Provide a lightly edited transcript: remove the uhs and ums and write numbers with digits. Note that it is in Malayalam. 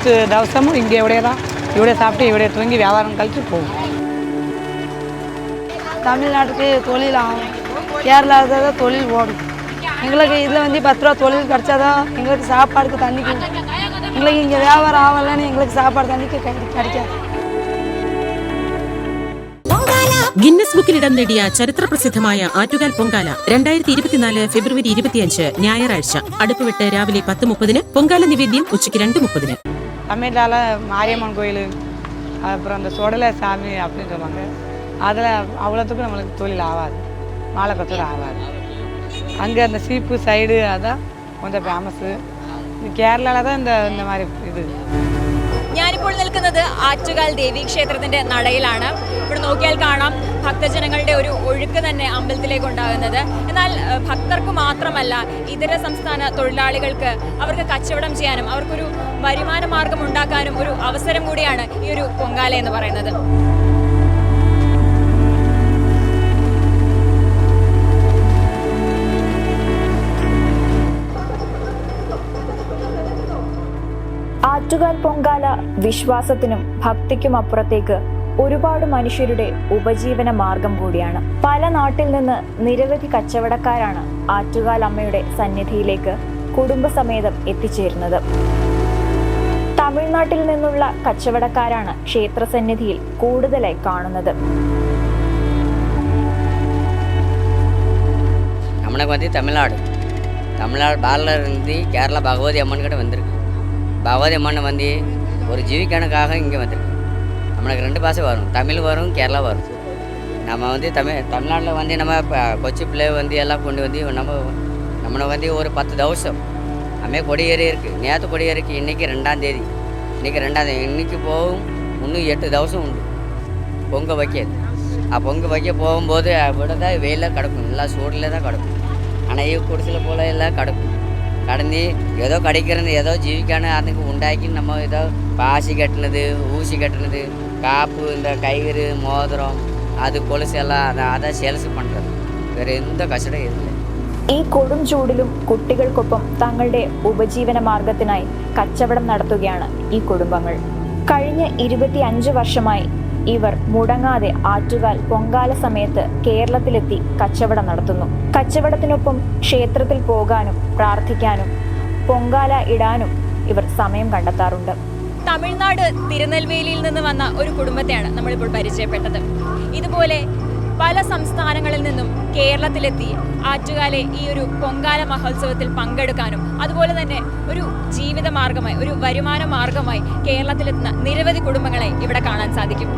நெக்ஸ்ட்டு தவசமும் இங்கே இவடைய சாப்பிட்டு இவடைய தூங்கி வியாபாரம் கழிச்சு போகும். தமிழ்நாட்டுக்கு தொழில் ஆகும், கேரளாவில் தான் தொழில் ஓடும். எங்களுக்கு இதில் வந்து 10 ரூபா தொழில் கிடச்சாதான் எங்களுக்கு சாப்பாடுக்கு தண்ணிக்கு, எங்களுக்கு இங்கே வியாபாரம் ஆகலைன்னு எங்களுக்கு சாப்பாடு தண்ணிக்கு கிடைக்காது. ഗിന്നസ് ബുക്കിൽ ഇടം നേടിയ ചരിത്ര പ്രസിദ്ധമായ ആറ്റുകാൽ പൊങ്കാല 2024 ഫെബ്രുവരി 25 ഞായറാഴ്ച അടുപ്പ് വിട്ട് രാവിലെ 10:30 പൊങ്കാല നിവേദ്യം ഉച്ചയ്ക്ക് 2:30. தமிழ்நாட்டில் மாரியம்மன் கோயில், அப்புறம் அந்த சொடலை சாமி அப்படின்னு சொல்லுவாங்க. அதில் அவ்வளோத்துக்கும் நம்மளுக்கு தொழில் ஆகாது, மாலை பத்தோடு ஆகாது. அங்கே அந்த சீப்பு சைடு அதான் கொஞ்சம் ஃபேமஸ்ஸு. കേരളയിൽ தான் இந்த மாதிரி ഇത്. ഞാനിപ്പോൾ നിൽക്കുന്നത് ആറ്റുകാൽ ദേവീക്ഷേത്രത്തിന്റെ നടയിലാണ്. ഇവിടെ നോക്കിയാൽ കാണാം ഭക്തജനങ്ങളുടെ ഒരു ഒഴുക്ക് തന്നെ അമ്പലത്തിലേക്ക് ഉണ്ടാകുന്നത്. എന്നാൽ ഭക്തർക്ക് മാത്രമല്ല, ഇതര സംസ്ഥാന തൊഴിലാളികൾക്ക് അവർക്ക് കച്ചവടം ചെയ്യാനും അവർക്കൊരു വരുമാന മാർഗം ഉണ്ടാക്കാനും ഒരു അവസരം കൂടിയാണ് ഈ ഒരു പൊങ്കാല എന്ന് പറയുന്നത്. ആറ്റുകാൽ പൊങ്കാല വിശ്വാസത്തിനും ഭക്തിക്കും അപ്പുറത്തേക്ക് ഒരുപാട് മനുഷ്യരുടെ ഉപജീവന മാർഗം കൂടിയാണ്. പല നാട്ടിൽ നിന്ന് നിരവധി കച്ചവടക്കാരാണ് ആറ്റുകാൽ അമ്മയുടെ സന്നിധിയിലേക്ക് കുടുംബസമേതം എത്തിച്ചേരുന്നത്. തമിഴ്നാട്ടിൽ നിന്നുള്ള കച്ചവടക്കാരാണ് ക്ഷേത്രസന്നിധിയിൽ കൂടുതലായി കാണുന്നത്. நம்மளுக்கு வந்து தமிழ்நாடு பாலில் இருந்து கேரளா பகவதி அம்மன் கிட்ட வந்திருக்கு. பகவதி அம்மன் வந்து ஒரு ஜீவிக்கணக்காக இங்கே வந்திருக்கு. நம்மளுக்கு 2 பாஷை வரும், தமிழ் வரும், கேரளா வரும். நம்ம வந்து தமிழ்நாட்டில் வந்து நம்ம கொச்சி பிள்ளை வந்து எல்லாம் கொண்டு வந்து நம்மளை வந்து ஒரு 10 தவசம் நம்ம கொடியேறி இருக்குது. நேற்று கொடியேறிக்கு இன்றைக்கி 2ஆம் தேதி, இன்றைக்கி போகும். இன்னும் 8 தவசம் உண்டு பொங்க வைக்கிறது. பொங்க வைக்க போகும்போது விட தான் வெயிலில் கிடக்கும், எல்லாம் சூடில் தான் கிடக்கும். ஆனால் குடிசில் போல் எல்லாம் கிடக்கும். கடந்து ஏதோ கிடைக்கிறது, ஏதோ ஜீவிக்கான அதுக்கு உண்டாக்கி நம்ம ஏதோ பாசி கட்டினது, ஊசி கட்டினது, காப்பு, இந்த கயிறு, மோதிரம், அது கொலுசு எல்லாம் அதை சேல்ஸ் பண்ணுறது. வேறு எந்த കച്ചവടം ഇല്ല. ഈ കൊടും ചൂടിലും കുട്ടികൾക്കൊപ്പം തങ്ങളുടെ ഉപജീവന മാർഗത്തിനായി കച്ചവടം നടത്തുകയാണ് ഈ കുടുംബങ്ങൾ. കഴിഞ്ഞ 25 വർഷമായി ഇവർ മുടങ്ങാതെ ആറ്റുകാൽ പൊങ്കാല സമയത്ത് കേരളത്തിലെത്തി കച്ചവടം നടത്തുന്നു. കച്ചവടത്തിനൊപ്പം ക്ഷേത്രത്തിൽ പോകാനും പ്രാർത്ഥിക്കാനും പൊങ്കാല ഇടാനും ഇവർ സമയം കണ്ടെത്താറുണ്ട്. തമിഴ്നാട് തിരുനെൽവേലിയിൽ നിന്ന് വന്ന ഒരു കുടുംബത്തെയാണ് നമ്മളിപ്പോൾ പരിചയപ്പെട്ടത്. ഇതുപോലെ പല സംസ്ഥാനങ്ങളിൽ നിന്നും കേരളത്തിലെത്തി ആറ്റുകാലെ ഈ ഒരു പൊങ്കാല മഹോത്സവത്തിൽ പങ്കെടുക്കാനും അതുപോലെ തന്നെ ഒരു ജീവിത മാർഗമായി, ഒരു വരുമാന മാർഗമായി കേരളത്തിലെത്തുന്ന നിരവധി കുടുംബങ്ങളെ ഇവിടെ കാണാൻ സാധിക്കും.